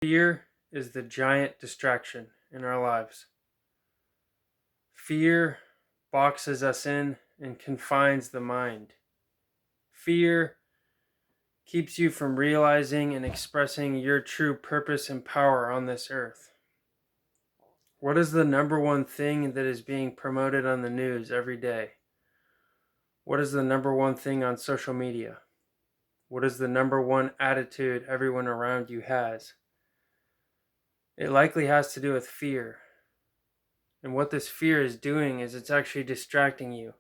Fear is the giant distraction in our lives. Fear boxes us in and confines the mind. Fear keeps you from realizing and expressing your true purpose and power on this earth. What is the number one thing that is being promoted on the news every day? What is the number one thing on social media? What is the number one attitude everyone around you has? It likely has to do with fear. And what this fear is doing is it's actually distracting you.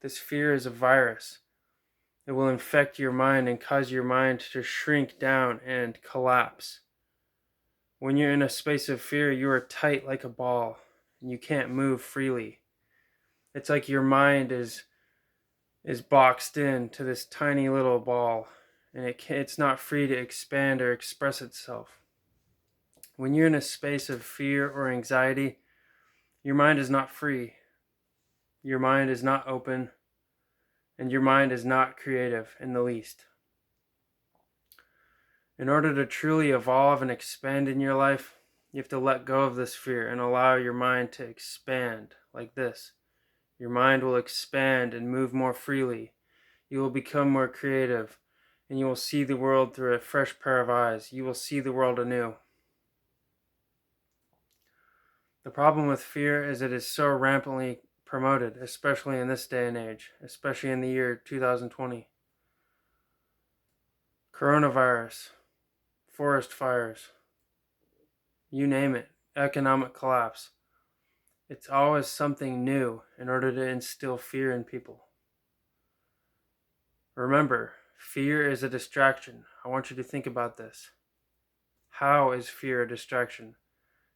This fear is a virus. It will infect your mind and cause your mind to shrink down and collapse. When you're in a space of fear, you are tight like a ball and you can't move freely. It's like your mind is boxed in to this tiny little ball and it's not free to expand or express itself. When you're in a space of fear or anxiety, your mind is not free. Your mind is not open. And your mind is not creative in the least. In order to truly evolve and expand in your life, you have to let go of this fear and allow your mind to expand like this. Your mind will expand and move more freely. You will become more creative, and you will see the world through a fresh pair of eyes. You will see the world anew. The problem with fear is it is so rampantly promoted, especially in this day and age, especially in the year 2020. Coronavirus, forest fires, you name it, economic collapse. It's always something new in order to instill fear in people. Remember, fear is a distraction. I want you to think about this. How is fear a distraction?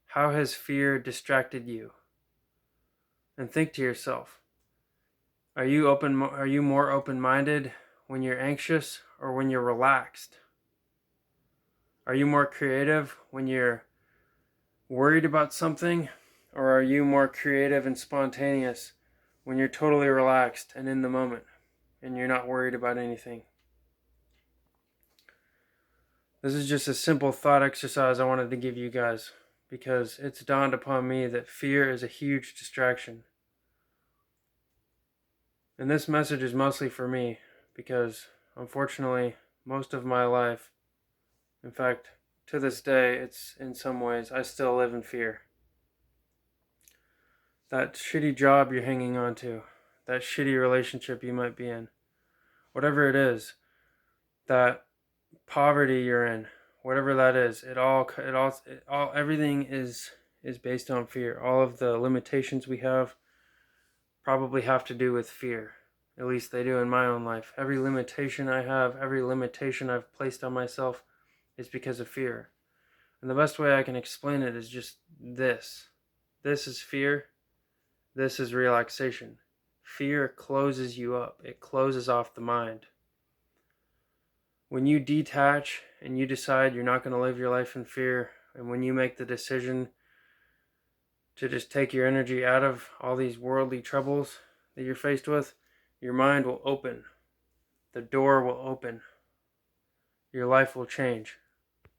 How has fear distracted you? And think to yourself, are you more open-minded when you're anxious or when you're relaxed? Are you more creative when you're worried about something, or are you more creative and spontaneous when you're totally relaxed and in the moment and you're not worried about anything? This is just a simple thought exercise I wanted to give you guys because it's dawned upon me that fear is a huge distraction. And this message is mostly for me because, unfortunately, most of my life, in fact, to this day, it's in some ways, I still live in fear. That shitty job you're hanging on to, that shitty relationship you might be in, whatever it is, that poverty you're in, whatever that is, everything is based on fear. All of the limitations we have probably have to do with fear. At least they do in my own life. Every limitation I have, every limitation I've placed on myself is because of fear. And the best way I can explain it is just this. This is fear. This is relaxation. Fear closes you up. It closes off the mind. When you detach and you decide you're not going to live your life in fear, and when you make the decision to just take your energy out of all these worldly troubles that you're faced with, your mind will open. The door will open. Your life will change.